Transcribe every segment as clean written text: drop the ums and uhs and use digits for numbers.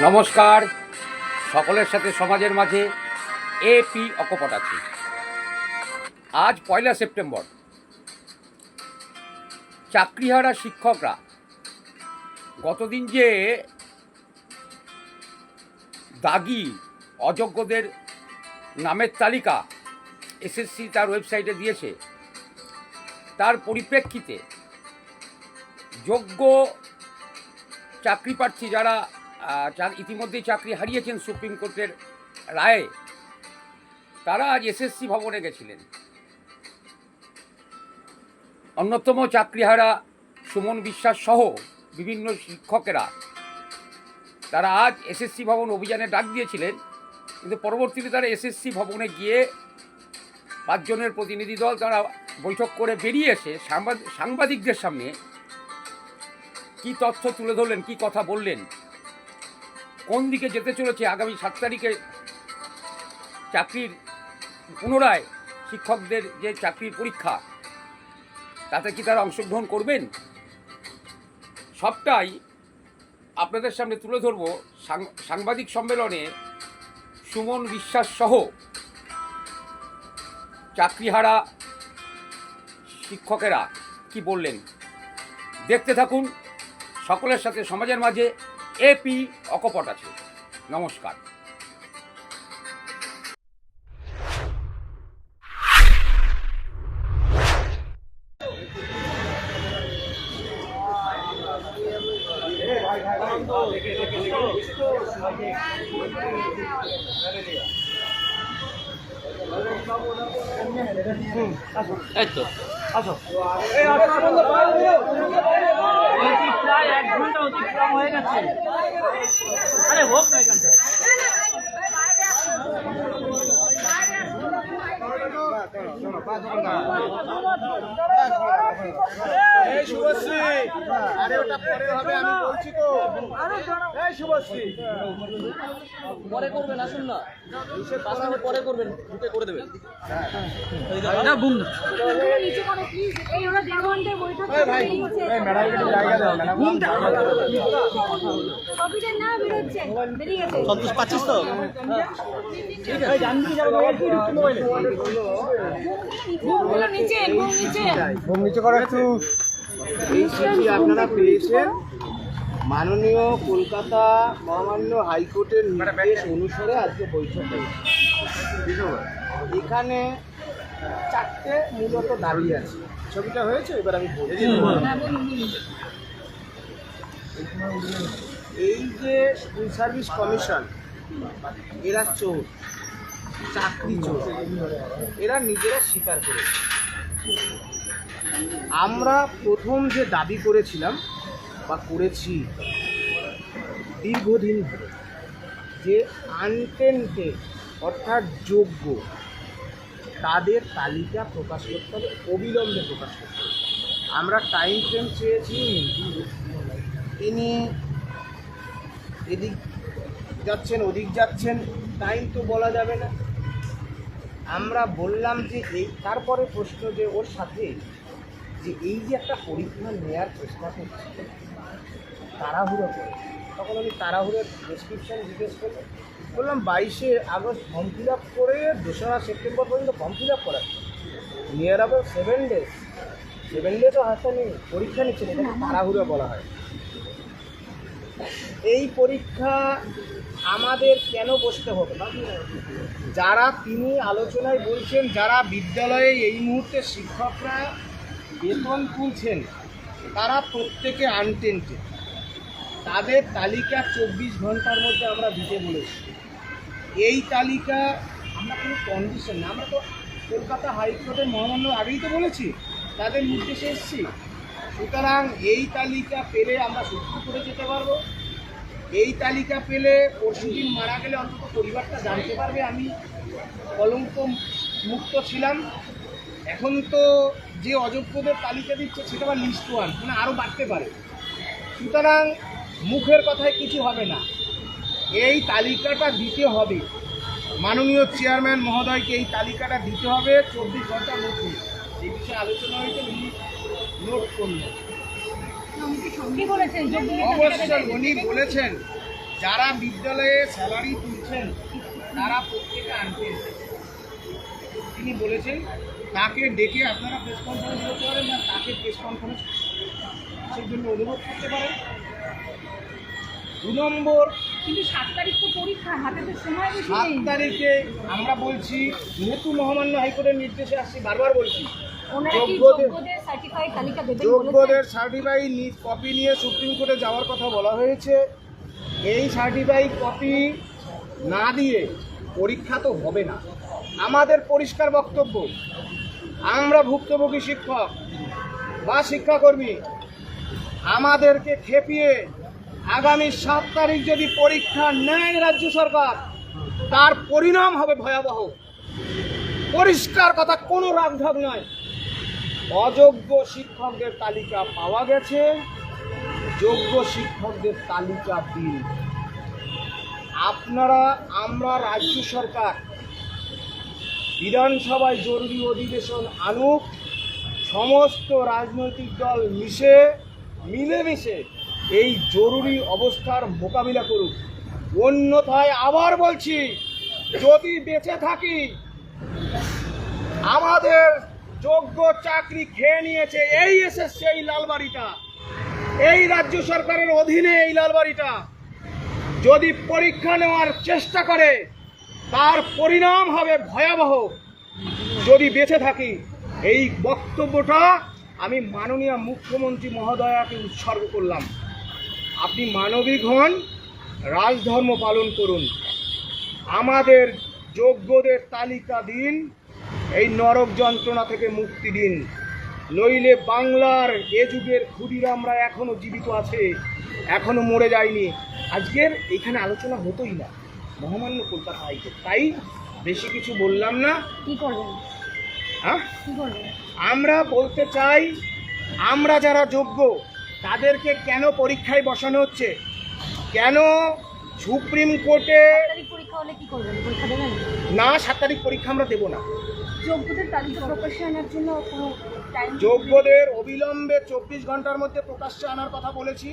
নমস্কার, সকলের সাথে সমাজের মাঝে এপি অকপট আছে। আজ 1 সেপ্টেম্বর। চাকরিহারা শিক্ষকরা গতদিন যে দাগি অযোগ্যদের নামের তালিকা এসএসসি তার ওয়েবসাইটে দিয়েছে, তার পরিপ্রেক্ষিতে যোগ্য চাকরি প্রার্থী যারা ইতিমধ্যেই চাকরি হারিয়েছেন সুপ্রিম কোর্টের রায়ে, তারা আজ এসএসসি ভবনে গেছিলেন। অন্যতম চাকরিহারা সুমন বিশ্বাস সহ বিভিন্ন শিক্ষকেরা তারা আজ এসএসসি ভবন অভিযানে ডাক দিয়েছিলেন, কিন্তু পরবর্তীতে তারা এসএসসি ভবনে গিয়ে 5 জনের প্রতিনিধি দল তারা বৈঠক করে বেরিয়ে এসে সাংবাদিকদের সামনে কি তথ্য তুলে ধরলেন, কি কথা বললেন, কোন দিকে যেতে চলেছে আগামী 7 তারিখে চাকরির পুনরায় শিক্ষকদের যে চাকরির পরীক্ষা, তাতে কি তারা অংশগ্রহণ করবেন, সবটাই আপনাদের সামনে তুলে ধরব। সাংবাদিক সম্মেলনে সুমন বিশ্বাস সহ চাকরিহারা শিক্ষকেরা কি বললেন, দেখতে থাকুন। সকলের সাথে সমাজের মাঝে এপি অকপট আছে। নমস্কার। প্রায় 1 ঘন্টা অতিক্রম হয়ে গেছে। আরে হোক না এখানটা। এই শুভশ্রী, আরে ওটা পরে হবে, আমি বলছি তো। এই শুভশ্রী, পরে করবেন, আসুন না, পরে করবেন, ঢুকে করে দেবেন। সন্তোষ পাচ্ছিস তো? নিচে করা একটু। এই চিঠি আপনারা পেয়েছেন মাননীয় কলকাতা মহামান্য হাইকোর্টের নির্দেশ অনুসারে আজকে বৈঠক হয়েছে। এখানে 4টে মূলত দাবি আছে। ছবিটা হয়েছে, এবার আমি বলছি। এই যে স্কুল সার্ভিস কমিশন, এরা চোর, চাকরি চোর, এরা নিজেরা স্বীকার করেছে। আমরা প্রথম যে দাবি করেছিলাম বা করেছি দীর্ঘদিন ধরে, যে আনটেন্টেড অর্থাৎ যোগ্য তাদের তালিকা প্রকাশ করতে হবে, অবিলম্বে প্রকাশ করতে হবে। আমরা টাইম ফ্রেম চেয়েছি, তিনি এদিক যাচ্ছেন ওদিক যাচ্ছেন, টাইম তো বলা যাবে না। আমরা বললাম যে এই, তারপরে প্রশ্ন যে ওর সাথে যে এই যে একটা পরীক্ষা নেওয়ার চেষ্টা করছে তাড়াহুড়ো করে, তখন আমি তাড়াহুড়োর ডেসক্রিপশান জিজ্ঞেস করলাম, বললাম 22শে আগস্ট ফর্ম ফিল আপ করে 2রা সেপ্টেম্বর পর্যন্ত ফর্ম ফিল আপ করা, নিয়ার অ্যাবাউট 7 ডেজ। 7 ডেজও হাসানি পরীক্ষা নিচ্ছে, এটাকে তাড়াহুড়ো বলা হয়। এই পরীক্ষা আমাদের কেন বসতে হবে? যারা তিনি আলোচনায় বলছেন, যারা বিদ্যালয়ে এই মুহূর্তে শিক্ষকরা বেতন তুলছেন, তারা প্রত্যেকে আনটেন্টেড। তাদের তালিকা 24 ঘন্টার মধ্যে আমরা দিতে বলেছি। এই তালিকা আমরা কোনো কন্ডিশন না, আমরা তো কলকাতা হাইকোর্টের মহামান্য আগেই তো বলেছি, তাদের নির্দেশে এসেছি। সুতরাং এই তালিকা পেলে আমরা সত্যি করে যেতে পারবো। এই তালিকা পেলে পরশুদিন মারা গেলে অন্তত পরিবারটা জানতে পারবে আমি কলঙ্ক মুক্ত ছিলাম। এখন তো যে অযোগ্যদের তালিকা দিচ্ছে সেটা আবার লিস্ট 1, মানে আরও বাড়তে পারে। সুতরাং মুখের কথায় কিছু হবে না, এই তালিকাটা দিতে হবে। মাননীয় চেয়ারম্যান মহোদয়কে এই তালিকাটা দিতে হবে 24 ঘন্টার মধ্যে। এই বিষয়ে আলোচনা হয়েছে, নোট করলেন। অবশ্যই উনি বলেছেন যারা বিদ্যালয়ে স্যালারি তুলছেন তারা প্রত্যেকে আনছেন। তিনি বলেছেন তাকে ডেকে আপনারা প্রেস কনফারেন্স করতে পারেন না, তাকে প্রেস কনফারেন্স সেই জন্য অনুরোধ করতে পারেন। 2 নম্বর, কিন্তু 7 তারিখ তো পরীক্ষা, হাতে তো সময় বেশি 7 নেই। তারিখে আমরা বলছি, যেহেতু মহামান্য হাইকোর্টের নির্দেশে আসছি, বারবার বলছি, ওনারা কি যোগ্যদের- যোগ্যদের সার্টিফাইড তালিকা দেবেন যোগ্যদের বলেছেন? সার্টিফাইড কপি নিয়ে সুপ্রিম কোর্টে যাওয়ার কথা বলা হয়েছে। এই সার্টিফাইড কপি না দিয়ে পরীক্ষা তো হবে না। আমাদের পরিষ্কার বক্তব্য, আমরা ভুক্তভোগী শিক্ষক বা শিক্ষাকর্মী, আমাদেরকে খেপিয়ে আগামী 7 তারিখ যদি পরীক্ষা নেয় রাজ্য সরকার, তার পরিণাম হবে ভয়াবহ। পরিষ্কার কথা, কোনো রাগঢাক নয়। অযোগ্য শিক্ষকদের তালিকা পাওয়া গেছে, যোগ্য শিক্ষকদের তালিকা দিন। আমরা রাজ্য সরকার বিধানসভায় জরুরি অধিবেশন আনুক, সমস্ত রাজনৈতিক দল মিলেমিশে এই জরুরি অবস্থার মোকাবিলা করুক। অন্যথায় আবার বলছি, যদি বেঁচে থাকি, আমাদের যোগ্য চাকরি খেয়ে নিয়েছে এই এসএসসি, এই লালবাড়িটা, এই রাজ্য সরকারের অধীনে এই লালবাড়িটা যদি পরীক্ষা নেওয়ার চেষ্টা করে, তার পরিণাম হবে ভয়াবহ। যদি বেঁচে থাকি, এই বক্তব্যটা আমি মাননীয় মুখ্যমন্ত্রী মহোদয়াকে উৎসর্গ করলাম। আপনি মানবিক হন, রাজধর্ম পালন করুন, আমাদের যোগ্যদের তালিকা দিন, এই নরক যন্ত্রণা থেকে মুক্তি দিন। নইলে বাংলার এ যুগের ক্ষুদিরামরা এখনো জীবিত আছে, এখনো মরে যায়নি। আজকের এখানে আলোচনা হতোই না, মহামান্য কলকাতা হাইকোর্ট। তাই বেশি কিছু বললাম না। কি করবেন? হ্যাঁ, কি করবেন? আমরা বলতে চাই, আমরা যারা যোগ্য তাদেরকে কেন পরীক্ষায় বসানো হচ্ছে, কেন সুপ্রিম কোর্টে 7 তারিখ পরীক্ষা হলে কি করবেন? পরীক্ষা দেবেন? না, 7 তারিখ পরীক্ষা আমরা দেবো না। যোগ্যদের তালিকা প্রকাশে আনার জন্য কোনো টাইম? যোগ্যদের অবিলম্বে 24 ঘন্টার মধ্যে প্রকাশ্যে আনার কথা বলেছি।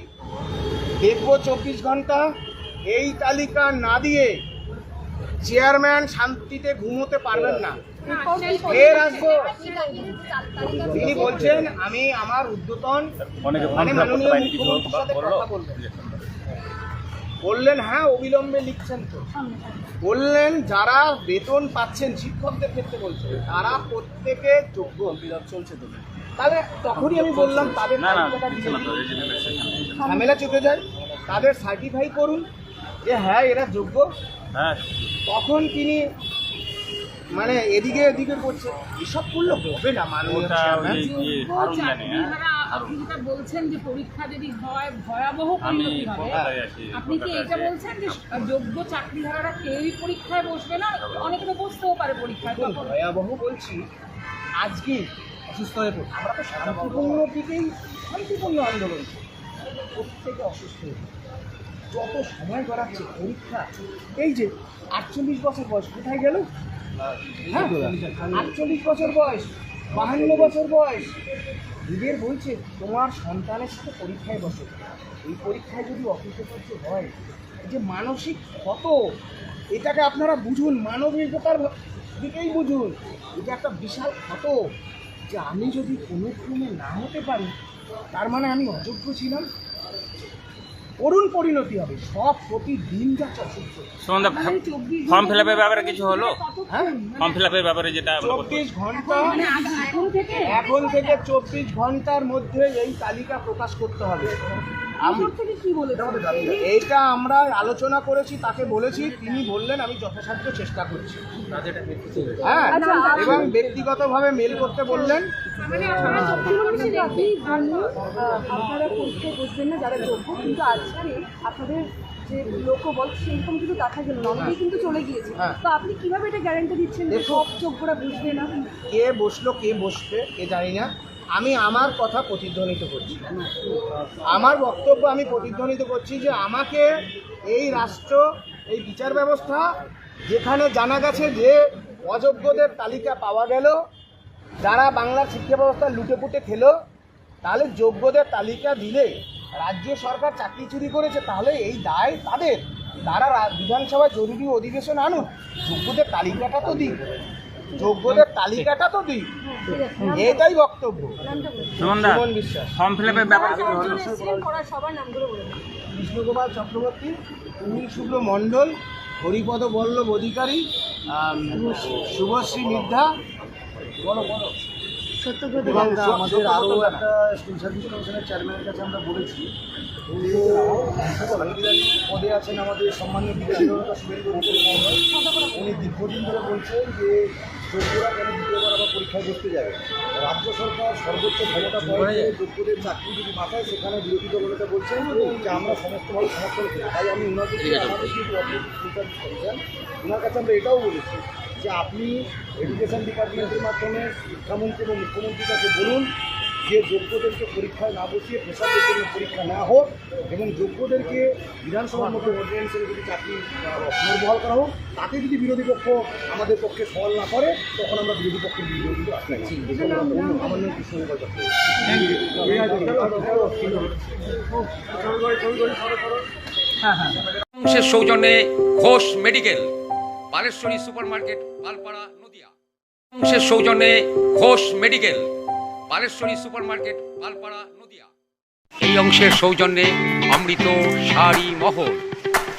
দেখব 24 ঘন্টা। এই তালিকা না দিয়ে চেয়ারম্যান শান্তিতে ঘুমোতে পারবেন না। ফের আসবো। তিনি বলছেন আমি আমার ঊর্ধ্বতন মানে মাননীয় মুখ্যমন্ত্রীর সাথে কথা বলবেন। বললেন হ্যাঁ, অবিলম্বে লিখছেন তো। বললেন যারা বেতন পাচ্ছেন, শিক্ষকদের ক্ষেত্রে বলছেন, তারা প্রত্যেকে যোগ্য। চলছে তো, তাহলে তখনই আমি বললাম তাদের তালিকাটা দিয়ে দিন। ঝামেলা চুকে যায়, তাদের সার্টিফাই করুন যে হ্যাঁ এরা যোগ্য। তখন তিনি মানে এদিকে এদিকে করছে, এসব করলে হবে না মাননীয় চেয়ারম্যান। আপনি যেটা বলছেন যে পরীক্ষা যদি হয় ভয়াবহ পরিণতি হবে, আপনি কি এটা বলছেন যে যোগ্য চাকরিহারারা কেউই পরীক্ষায় বসবে না? অনেকে তো বসতেও পারে পরীক্ষায়। তখন ভয়াবহ বলছি, আজকে অসুস্থ হয়ে পড়ছে। আমরা তো শান্তিপূর্ণ দিকেই শান্তিপূর্ণ আন্দোলন, প্রত্যেকে অসুস্থ হয়ে পড়ছে। যত সময় গড়াচ্ছে পরীক্ষা, এই যে 48 বছর বয়স কোথায় গেল? হ্যাঁ, 48 বছর বয়স, 52 বছর বয়স, নিজের বলছে তোমার সন্তানের সাথে পরীক্ষায় বসে। এই পরীক্ষায় যদি অকৃতকার্য হয়, এই যে মানসিক ক্ষত, এটাকে আপনারা বুঝুন, মানবিকতার দিকেই বুঝুন। এটা একটা বিশাল ক্ষত, যে আমি যদি কোনো ক্রমে না হতে পারি, তার মানে আমি অযোগ্য ছিলাম। করুণ পরিণতি হবে, সব প্রতিদিন যাচ্ছে অসুস্থ। ফর্ম ফিল আপের ব্যাপারে কিছু হলো? হ্যাঁ, ফর্ম ফিল আপের ব্যাপারে যেটা 24 ঘন্টা, এখন থেকে এখন থেকে 24 ঘন্টার মধ্যে এই তালিকা প্রকাশ করতে হবে। উপর থেকে কি বলেছে? এইটা আমরা আলোচনা করেছি, তাকে বলেছি, তিনি বললেন আমি যথাসাধ্য চেষ্টা করছি। হ্যাঁ, এবং ব্যক্তিগতভাবে মেল করতে বললেন। আপনারা পরীক্ষায় বসবেন না যারা যোগ্য, কিন্তু আজকে আপনাদের যে লোকবল সেইরকম কিন্তু দেখা গেল না, অনেকেই কিন্তু চলে গিয়েছে। হ্যাঁ। তো আপনি কিভাবে এটা গ্যারান্টি দিচ্ছেন যে সব যোগ্যরা বসবে না? কে বসলো কে বসবে এ জানি না, আমি আমার কথা প্রতিধ্বনিত করছি, আমার বক্তব্য আমি প্রতিধ্বনিত করছি যে আমাকে এই রাষ্ট্র, এই বিচার ব্যবস্থা, যেখানে জানা গেছে যে অযোগ্যদের তালিকা পাওয়া গেল, যারা বাংলার শিক্ষা ব্যবস্থা লুটেপুটে খেলো, তাহলে যোগ্যদের তালিকা দিলে রাজ্য সরকার চাকরি চুরি করেছে, তাহলে এই দায় তাদের। তারা বিধানসভায় জরুরি অধিবেশন আনুক, যোগ্যদের তালিকাটা তো দিক, যোগ্যদের তালিকাটা তো দিক, এটাই বক্তব্য। সুমনদা, সুমন বিশ্বাস, ফর্ম ফিল আপের ব্যাপারে কৃষ্ণকুমার চক্রবর্তী, সুনীল শুক্ল মণ্ডল, হরিপদ বল্লভ অধিকারী, শুভশ্রী মিদ্ধা, এবং আমাদের আরও একটা স্কুল সার্ভিস কমিশনের চেয়ারম্যানের কাছে আমরা বলেছি যে সংবিধানিক পদে আছেন আমাদের সম্মানীয় বিধায়ক শুভেন্দু অধিকারী মহোদয়। উনি দীর্ঘদিন ধরে বলছেন যে যোগ্যরা কেন দ্বিতীয়বার আবার পরীক্ষায় বসতে যাবে। রাজ্য সরকার সর্বোচ্চ ক্ষমতা পড়ে যোগ্যদের চাকরি যদি মাথায়, সেখানে বিরোধী দলনেতা বলছেন যে আমরা সমস্তভাবে সমর্থন করি। তাই আমি ওনার কাছে আমাদের কিন্তু স্কুল সার্ভিস কমিশন, ওনার কাছে আমরা এটাও বলেছি যে আপনি এডুকেশন ডিপার্টমেন্টের মাধ্যমে শিক্ষামন্ত্রী এবং মুখ্যমন্ত্রীর কাছে বলুন যে যোগ্যদেরকে পরীক্ষায় না বসিয়ে পেশাদের জন্য পরীক্ষা না হোক, এবং যোগ্যদেরকে বিধানসভার মধ্যে অর্ডিন্যান্সে যদি চাকরি পুনর্বহাল করা হোক, তাতে যদি বিরোধী পক্ষ আমাদের পক্ষে সওয়াল না করে, তখন আমরা বিরোধী পক্ষের বিরোধী আসতে আমার নাম কৃষ্ণকুমার চক্রবর্তী। অংশের সৌজন্যে Ghosh medical, Baleshwari super market, Palpara, Nadia. অংশের সৌজন্যে Ghosh medical, Baleshwari super market, Palpara, Nadia. এই অংশের সৌজন্যে অমৃত শাড়ি মহল,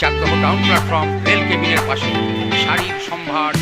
4 নম্বর টাউন প্ল্যাটফর্ম, রেল কেবিনের পাশে, শাড়ির সম্ভার।